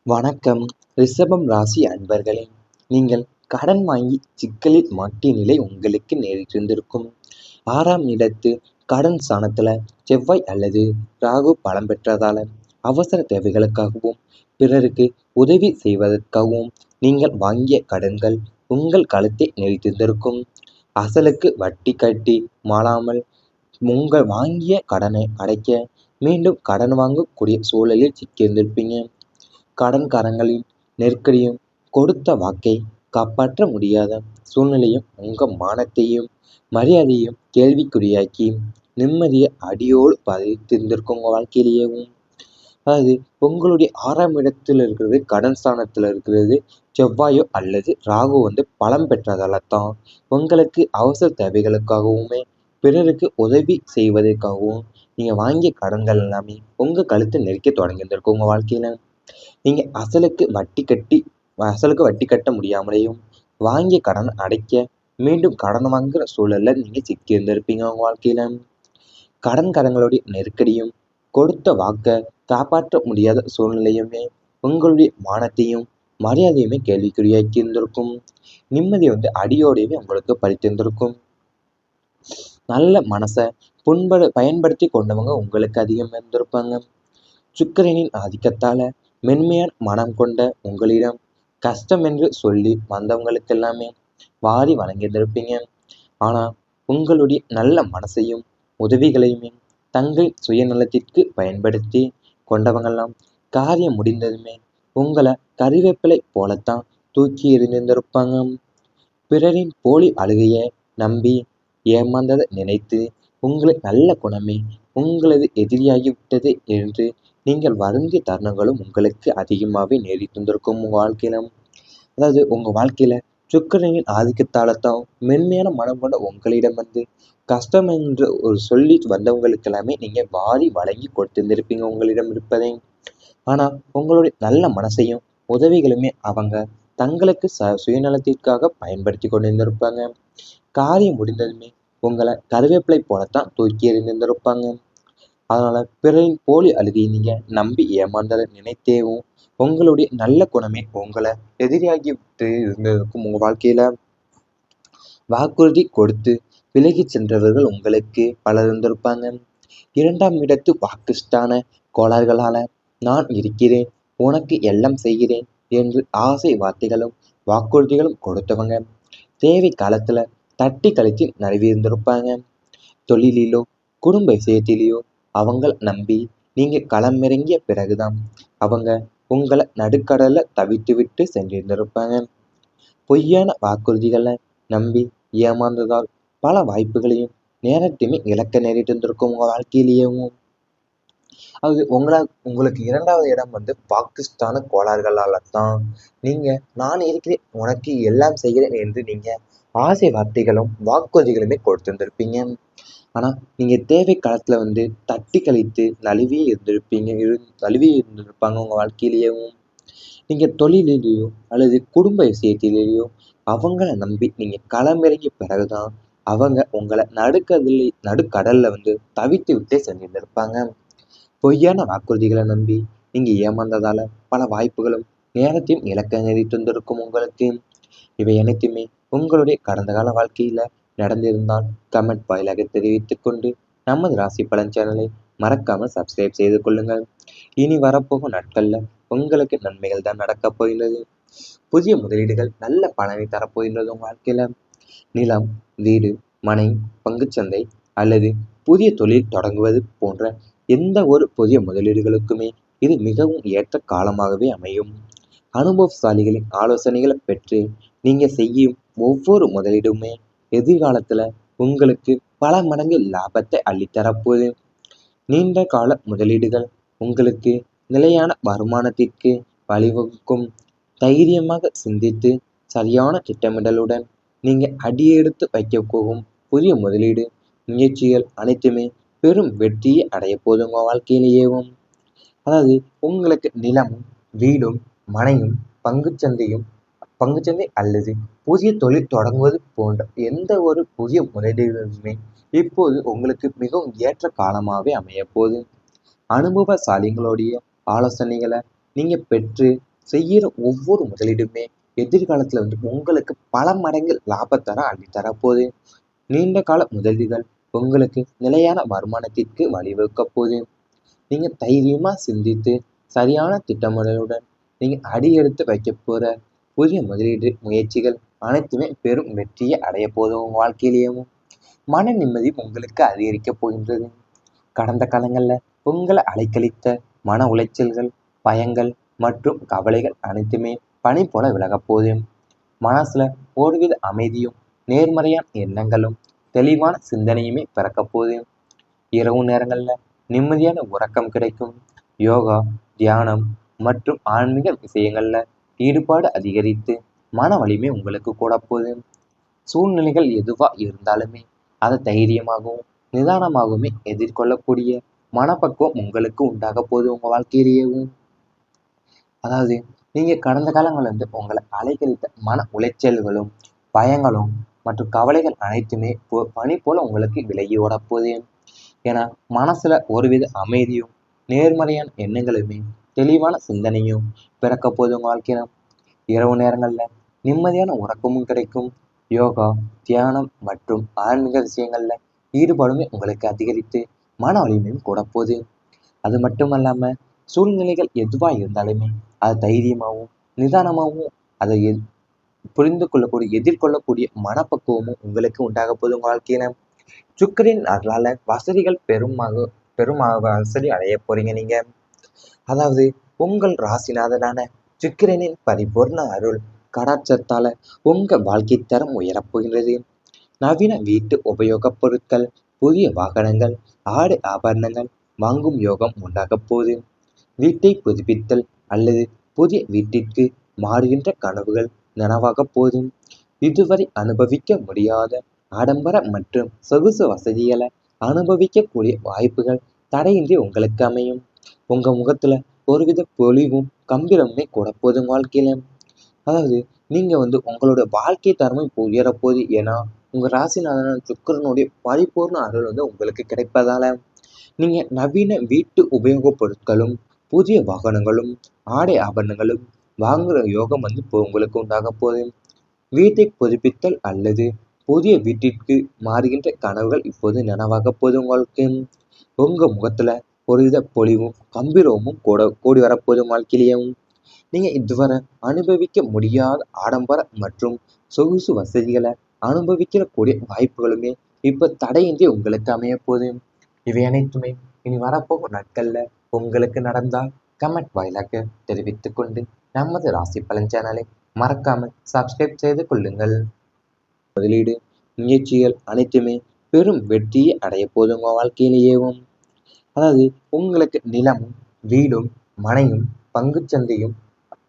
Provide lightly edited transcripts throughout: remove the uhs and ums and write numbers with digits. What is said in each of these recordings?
வணக்கம். ரிஷபம் ராசி அன்பர்களே, நீங்கள் கடன் வாங்கி சிக்கலில் மாட்டிய நிலை உங்களுக்கு நேரிட்டிருந்திருக்கும். 6ஆம் இடத்து கடன் ஸ்தானத்துல செவ்வாய் அல்லது ராகு பலம் பெற்றதால அவசர தேவைகளுக்காகவும் பிறருக்கு உதவி செய்வதற்காகவும் நீங்கள் வாங்கிய கடன்கள் உங்கள் கழுத்தை நெரித்திருந்திருக்கும். அசலுக்கு வட்டி கட்டி மாளாமல் உங்கள் வாங்கிய கடனை அடைக்க மீண்டும் கடன் வாங்கக்கூடிய சூழலில் சிக்கியிருந்திருப்பீங்க. கடன்காரங்களின் நெருக்கடியும் கொடுத்த வாக்கை காப்பாற்ற முடியாத சூழ்நிலையும் உங்க மானத்தையும் மரியாதையும் கேள்விக்குறியாக்கி நிம்மதியை அடியோடு பதித்திருந்திருக்கும் உங்க வாழ்க்கையிலேயேவும். அதாவது உங்களுடைய 6ஆம் இடத்துல இருக்கிறது கடன் ஸ்தானத்துல இருக்கிறது செவ்வாயோ அல்லது ராகு பலம் பெற்றதால தான் உங்களுக்கு அவசர தேவைகளுக்காகவுமே பிறருக்கு உதவி செய்வதற்காகவும் நீங்க வாங்கிய கடன்கள் எல்லாமே உங்க கழுத்தை நெரிக்க தொடங்கியிருந்திருக்கும் உங்க வாழ்க்கையில. நீங்க அசலுக்கு வட்டி கட்ட முடியாமலேயும் வாங்கிய கடன் அடைக்க மீண்டும் கடன் வாங்குற சூழல்ல நீங்க சிக்கி இருந்திருப்பீங்க உங்க வாழ்க்கையில. கடன்காரங்களுடைய நெருக்கடியும் கொடுத்த வாக்க காப்பாற்ற முடியாத சூழ்நிலையுமே உங்களுடைய மானத்தையும் மரியாதையுமே கேள்விக்குறியாக்கி இருந்திருக்கும். நிம்மதி அடியோடையுமே உங்களுக்கு பறித்திருந்திருக்கும். நல்ல மனசை பயன்படுத்தி கொண்டவங்க உங்களுக்கு அதிகம் இருந்திருப்பாங்க. சுக்கிரனின் ஆதிக்கத்தால மென்மையான மனம் கொண்ட உங்களிடம் கஷ்டம் என்று சொல்லி வந்தவங்களுக்கெல்லாமே வாரி வழங்கியிருந்திருப்பீங்க. ஆனா உங்களுடைய நல்ல மனசையும் உதவிகளையுமே தங்கள் சுயநலத்திற்கு பயன்படுத்தி கொண்டவங்கெல்லாம் காரியம் முடிந்ததுமே உங்களை கறிவேப்பிலை போலத்தான் தூக்கி எறிந்திருந்திருப்பாங்க. பிறரின் போலி அழுகையை நம்பி ஏமாந்ததை நினைத்து உங்களை நல்ல குணமே உங்களது எதிரியாகிவிட்டது என்று நீங்கள் வருந்திய தருணங்களும் உங்களுக்கு அதிகமாகவே நேரிட்டிருந்திருக்கும் உங்கள் வாழ்க்கையில. அதாவது உங்கள் வாழ்க்கையில சுக்கிரனின் ஆதிக்கத்தால தான் மென்மையான மனம் கொண்ட உங்களிடம் கஷ்டம் என்று ஒரு சொல்லி வந்தவங்களுக்கு எல்லாமே நீங்க வாரி வழங்கி கொடுத்திருந்திருப்பீங்க உங்களிடம் இருப்பதை. ஆனா உங்களுடைய நல்ல மனசையும் உதவிகளுமே அவங்க தங்களுக்கு சுயநலத்திற்காக பயன்படுத்தி கொண்டிருந்திருப்பாங்க. காரியம் முடிந்ததுமே உங்களை கருவேப்பிலை போலத்தான் தூக்கி எறிந்திருந்திருப்பாங்க. அதனால பிறரின் போலி அழுகையை நீங்க நம்பி ஏமாந்ததை நினைத்தேவும் உங்களுடைய நல்ல குணமே உங்களை எதிரியாகிவிட்டு இருந்ததுக்கும் உங்க வாழ்க்கையில வாக்குறுதி கொடுத்து விலகி சென்றவர்கள் உங்களுக்கு பலர் இருந்திருப்பாங்க. 2ஆம் இடத்து வாக்குஸ்தான கோளாறுகளால நான் இருக்கிறேன், உனக்கு எல்லாம் செய்கிறேன் என்று ஆசை வார்த்தைகளும் வாக்குறுதிகளும் கொடுத்தவங்க தேவை காலத்துல தட்டி கழித்து நழுவியிருந்திருப்பாங்க. தொழிலிலோ குடும்ப விஷயத்திலேயோ அவங்கள நம்பி நீங்க களமிறங்கிய பிறகுதான் அவங்க உங்களை நடுக்கடல்ல தவித்து விட்டு சென்றிருந்திருப்பாங்க. பொய்யான வாக்குறுதிகளை நம்பி ஏமாந்ததால் பல வாய்ப்புகளையும் நேரத்தையுமே இழக்க நேரிட்டு இருந்திருக்கும் உங்க வாழ்க்கையிலேயும். அது உங்களுக்கு 2வது இடம் பாகிஸ்தான கோளாறுகளால தான் நீங்க நான் இருக்கிறேன் உனக்கு எல்லாம் செய்கிறேன் என்று நீங்க ஆசை வார்த்தைகளும் வாக்குறுதிகளுமே கொடுத்திருந்திருப்பீங்க. ஆனா நீங்க தேவை காலத்துல தட்டி கழித்து நழுவி இருந்திருப்பாங்க உங்க வாழ்க்கையிலேயும். நீங்க தொழிலிலேயோ அல்லது குடும்ப விஷயத்திலேயோ அவங்கள நம்பி நீங்க களமிறங்கிய பிறகுதான் அவங்க உங்களை நடுக்கடல்ல தவித்து விட்டே சென்றிருந்திருப்பாங்க. பொய்யான வாக்குறுதிகளை நம்பி நீங்க ஏமாந்ததால பல வாய்ப்புகளும் நேரத்தையும் இழக்க நேரிட்டு இருந்திருக்கும் உங்களுக்கு. இவை அனைத்துமே உங்களுடைய கடந்த கால வாழ்க்கையில நடந்திருந்தால் கமெண்ட் வாயிலாக தெரிவித்துக் கொண்டு நமது ராசி பலன் சேனலை மறக்காமல் சப்ஸ்கிரைப் செய்து கொள்ளுங்கள். இனி வரப்போகும் நாட்கள்ல உங்களுக்கு நன்மைகள் தான் நடக்கப் போகிறது. புதிய முதலீடுகள் நல்ல பலனை தரப்போகிறது உங்க வாழ்க்கையில. நிலம், வீடு, மனை, பங்குச்சந்தை அல்லது புதிய தொழில் தொடங்குவது போன்ற எந்த ஒரு புதிய முதலீடுகளுக்குமே இது மிகவும் ஏற்ற காலமாகவே அமையும். அனுபவசாலிகளின் ஆலோசனைகளை பெற்று நீங்க செய்யும் ஒவ்வொரு முதலீடுமே எதிர்காலத்துல உங்களுக்கு பல மடங்கு லாபத்தை அள்ளித்தரப்போகுது. நீண்ட கால முதலீடுகள் உங்களுக்கு நிலையான வருமானத்திற்கு வழிவகுக்கும். தைரியமாக சிந்தித்து சரியான திட்டமிடலுடன் நீங்க அடியெடுத்து வைக்க போகும் புதிய முதலீடு முயற்சிகள் அனைத்துமே பெரும் வெற்றியை அடைய போதும் உங்க வாழ்க்கையிலேயேவும். அதாவது உங்களுக்கு நிலமும் வீடும் மனையும் பங்குச்சந்தையும் பங்குச்சந்தை அல்லது புதிய தொழில் தொடங்குவது போன்ற எந்த ஒரு புதிய முதலீடுகளுமே இப்போது உங்களுக்கு மிகவும் ஏற்ற காலமாகவே அமைய போகுது. அனுபவசாலிகளுடைய ஆலோசனைகளை நீங்க பெற்று செய்கிற ஒவ்வொரு முதலீடுமே எதிர்காலத்தில் உங்களுக்கு பல மடங்கு லாபத்தர அள்ளித்தர போகுது. நீண்ட கால முதலீடுகள் உங்களுக்கு நிலையான வருமானத்திற்கு வழிவகுக்க போகுது. நீங்கள் தைரியமாக சிந்தித்து சரியான திட்டமிடலுடன் நீங்கள் அடியெடுத்து வைக்க போகிற புதிய முதலீடு முயற்சிகள் அனைத்துமே பெரும் வெற்றியை அடைய போகுது. உங்கள் வாழ்க்கையிலேயும் மன நிம்மதி உங்களுக்கு அதிகரிக்க போகின்றது. கடந்த காலங்களில் உங்களை அலைக்கழித்த மன உளைச்சல்கள், பயங்கள் மற்றும் கவலைகள் அனைத்துமே பனி போல விலகப் போகுது. மனசுல ஒருவித அமைதியும் நேர்மறையான எண்ணங்களும் தெளிவான சிந்தனையுமே பிறக்க போகுது. இரவு நேரங்களில் நிம்மதியான உறக்கம் கிடைக்கும். யோகா, தியானம் மற்றும் ஆன்மீக விஷயங்கள்ல ஈடுபாடு அதிகரித்து மன வலிமை உங்களுக்கு கூட போகுது. சூழ்நிலைகள் எதுவா இருந்தாலுமே அதை தைரியமாகவும் நிதானமாகவுமே எதிர்கொள்ளக்கூடிய மனப்பக்குவம் உங்களுக்கு உண்டாக போகுது. உங்க வாழ்க்கையிலேயும் அதாவது நீங்கள் கடந்த காலங்களில் உங்களை அலைக்கழித்த மன உளைச்சல்களும் பயங்களும் மற்றும் கவலைகள் அனைத்துமே பனி போல உங்களுக்கு விலகி ஓடப்போகுது. ஏன்னா மனசுல ஒருவித அமைதியும் நேர்மறையான எண்ணங்களுமே தெளிவான சிந்தனையும் பிறக்க போகுது. உங்கள் வாழ்க்கையில இரவு நேரங்களில் நிம்மதியான உறக்கமும் கிடைக்கும். யோகா, தியானம் மற்றும் ஆன்மீக விஷயங்கள்ல ஈடுபாடுமே உங்களுக்கு அதிகரித்து மன வலிமையும் கூட போகுது. அது மட்டும் இல்லாமல் சூழ்நிலைகள் எதுவாக இருந்தாலுமே அதை தைரியமாகவும் நிதானமாகவும் அதை புரிந்து கொள்ளக்கூடிய எதிர்கொள்ளக்கூடிய மனப்பக்குவமும் உங்களுக்கு உண்டாக போகுது. உங்கள் வாழ்க்கையில சுக்கிரன் அருளால வசதிகள் பெரும் வசதி அடைய போறீங்க நீங்க. அதாவது உங்கள் ராசிநாதனான சுக்கிரனின் பரிபூர்ண அருள் கடாட்சத்தால உங்க வாழ்க்கை தரம் உயரப்போகின்றது. நவீன வீட்டு உபயோகப் பொருட்கள், புதிய வாகனங்கள், ஆடை ஆபரணங்கள் வாங்கும் யோகம் உண்டாகப் போகுது. வீட்டை புதுப்பித்தல் அல்லது புதிய வீட்டிற்கு மாறுகின்ற கனவுகள் நனவாகப் போதும். இதுவரை அனுபவிக்க முடியாத ஆடம்பர மற்றும் சொகுசு வசதிகளை அனுபவிக்கக்கூடிய வாய்ப்புகள் தடையின்றி உங்களுக்கு அமையும். உங்க முகத்துல ஒருவித பொலிவும் கம்பீரமுமே கூட போதும் வாழ்க்கையில. அதாவது நீங்க உங்களோட வாழ்க்கை தரமும் இப்போ உயரப்போகுது. ஏன்னா உங்க ராசிநாதன் சுக்கிரனுடைய பரிபூர்ண அருள் உங்களுக்கு கிடைப்பதால நீங்க நவீன வீட்டு உபயோகப் பொருட்களும் புதிய வாகனங்களும் ஆடை ஆபரணங்களும் வாங்குற யோகம் இப்போ உங்களுக்கு உண்டாக போகுது. வீட்டை புதுப்பித்தல் அல்லது புதிய வீட்டிற்கு மாறுகின்ற கனவுகள் இப்போது நனவாக போகுது. உங்களுக்கு உங்க முகத்துல ஒருவித பொலிவும் கம்பீரமும் கூடி வரப்போகுது. வாழ்க்கையிலேயும் நீங்க இதுவரை அனுபவிக்க முடியாத ஆடம்பர மற்றும் சொகுசு வசதிகளை அனுபவிக்கிற கூடிய வாய்ப்புகளுமே இப்ப தடையின்றி உங்களுக்கு அமைய போகுது. இவை அனைத்துமே இனி வரப்போகும் நாட்கள்ல உங்களுக்கு நடந்தால் கமெண்ட் வாயிலாக தெரிவித்துக் கொண்டு நமது ராசி பலன் சேனலை மறக்காமல் சப்ஸ்கிரைப் செய்து கொள்ளுங்கள். முதலீடு முயற்சிகள் அனைத்துமே பெரும் வெற்றியை அடைய போதும் உங்க வாழ்க்கையிலேயும். அதாவது உங்களுக்கு நிலமும் வீடும் மனையும்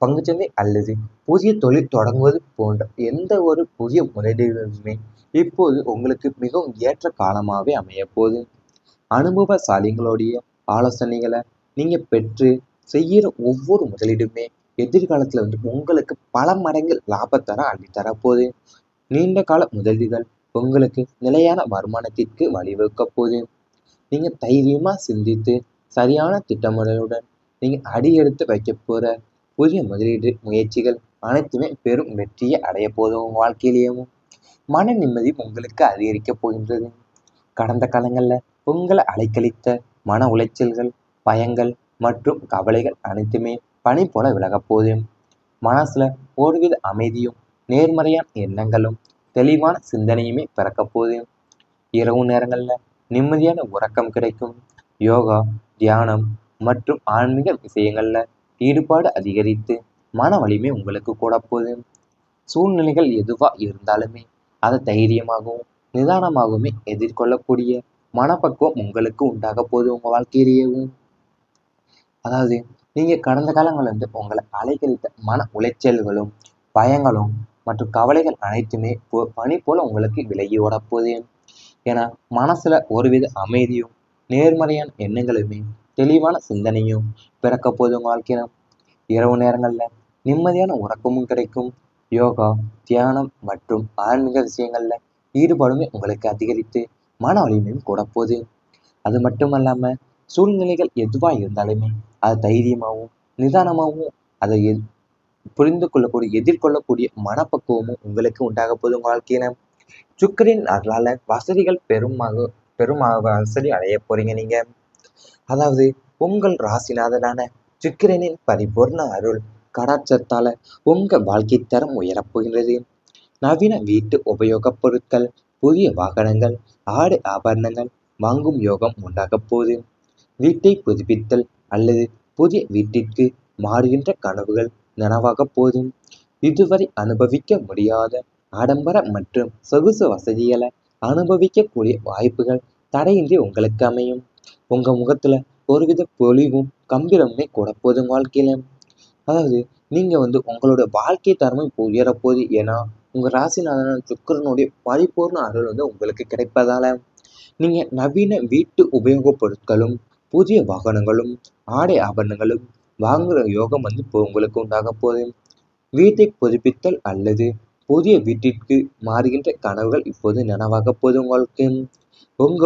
பங்குச்சந்தை அல்லது புதிய தொழில் தொடங்குவது போன்ற எந்த ஒரு புதிய முதலீடுகளுமே இப்போது உங்களுக்கு மிகவும் ஏற்ற காலமாகவே அமைய போகுது. அனுபவசாலிகளுடைய ஆலோசனைகளை நீங்க பெற்று செய்கிற ஒவ்வொரு முதலீடுமே எதிர்காலத்துல உங்களுக்கு பல மடங்கு லாபத்தர அள்ளித்தர போகுது. நீண்ட கால முதலீடுகள் உங்களுக்கு நிலையான வருமானத்திற்கு வழிவகுக்க போகுது. நீங்க தைரியமா சிந்தித்து சரியான திட்டமிடலுடன் நீங்க அடியெடுத்து வைக்க போற புதிய முதலீடு முயற்சிகள் அனைத்துமே பெரும் வெற்றியை அடைய போகுது. உங்க வாழ்க்கையிலேயும் மன நிம்மதி உங்களுக்கு அதிகரிக்க போகின்றது. கடந்த காலங்களில் உங்களை அலைக்கழித்த மன உளைச்சல்கள், பயங்கள் மற்றும் கவலைகள் அனைத்துமே பனி போல விலகப் போகுது. மனசுல ஒருவித அமைதியும் நேர்மறையான எண்ணங்களும் தெளிவான சிந்தனையுமே பிறக்க போகுது. இரவு நேரங்களில் நிம்மதியான உறக்கம் கிடைக்கும். யோகா, தியானம் மற்றும் ஆன்மீக விஷயங்கள்ல ஈடுபாடு அதிகரித்து மன வலிமை உங்களுக்கு கூட போகுது. சூழ்நிலைகள் எதுவா இருந்தாலுமே அதை தைரியமாகவும் நிதானமாகவுமே எதிர்கொள்ளக்கூடிய மனப்பக்குவம் உங்களுக்கு உண்டாக போகுது. உங்க வாழ்க்கையிலேயும் அதாவது நீங்க கடந்த காலங்களில் உங்களை அலைக்கழித்த மன உளைச்சல்களும் பயங்களும் மற்றும் கவலைகள் அனைத்துமே பனி போல உங்களுக்கு விலகி ஓடப்போகுது. ஏன்னா மனசுல ஒருவித அமைதியும் நேர்மறையான எண்ணங்களுமே தெளிவான சிந்தனையும் பிறக்க போகுது. உங்க வாழ்க்கையில இரவு நேரங்கள்ல நிம்மதியான உறக்கமும் கிடைக்கும். யோகா, தியானம் மற்றும் ஆன்மீக விஷயங்கள்ல ஈடுபாடுமே உங்களுக்கு அதிகரித்து மன வலிமையும் கூட போகுது. அது மட்டும் இல்லாம சூழ்நிலைகள் எதுவா இருந்தாலுமே அதை தைரியமாகவும் நிதானமாகவும் அதை புரிந்து கொள்ளக்கூடிய எதிர்கொள்ளக்கூடிய மனப்பக்குவமும் உங்களுக்கு உண்டாக போகுது உங்கள் வாழ்க்கையில. சுக்கிரன் அருளால வசதிகள் பெரும் வசதி அடைய போறீங்க நீங்க. அதாவது உங்கள் ராசிநாதனான சுக்கிரனின் பரிபூர்ண அருள் கடாட்சத்தால உங்க வாழ்க்கை தரம் உயரப் போகின்றது. நவீன வீட்டு உபயோகப் பொருட்கள், புதிய வாகனங்கள், ஆடை ஆபரணங்கள் வாங்கும் யோகம் உண்டாகப் போகுது. வீட்டை புதுப்பித்தல் அல்லது புதிய வீட்டிற்கு மாறுகின்ற கனவுகள் நனவாகப் போதும். இதுவரை அனுபவிக்க முடியாத ஆடம்பர மற்றும் சொகுசு வசதிகளை அனுபவிக்கக்கூடிய வாய்ப்புகள் தடையின்றி உங்களுக்கு அமையும். உங்க முகத்துல ஒருவித பொலிவும் கம்பீரமுமே கூட போதும் வாழ்க்கையில. அதாவது நீங்க உங்களோட வாழ்க்கை தரமும் இப்போ உயரப்போகுது. ஏன்னா உங்க ராசிநாதன் சுக்கிரனுடைய பரிபூர்ண அருள் உங்களுக்கு கிடைப்பதால நீங்க நவீன வீட்டு உபயோகப் பொருட்களும், புதிய வாகனங்களும், ஆடை ஆபரணங்களும் வாங்குற யோகம் இப்போ உங்களுக்கு உண்டாக போகுது. வீட்டை புதுப்பித்தல் அல்லது புதிய வீட்டிற்கு மாறுகின்ற கனவுகள் இப்போது நனவாக போகுது உங்களுக்கு. உங்க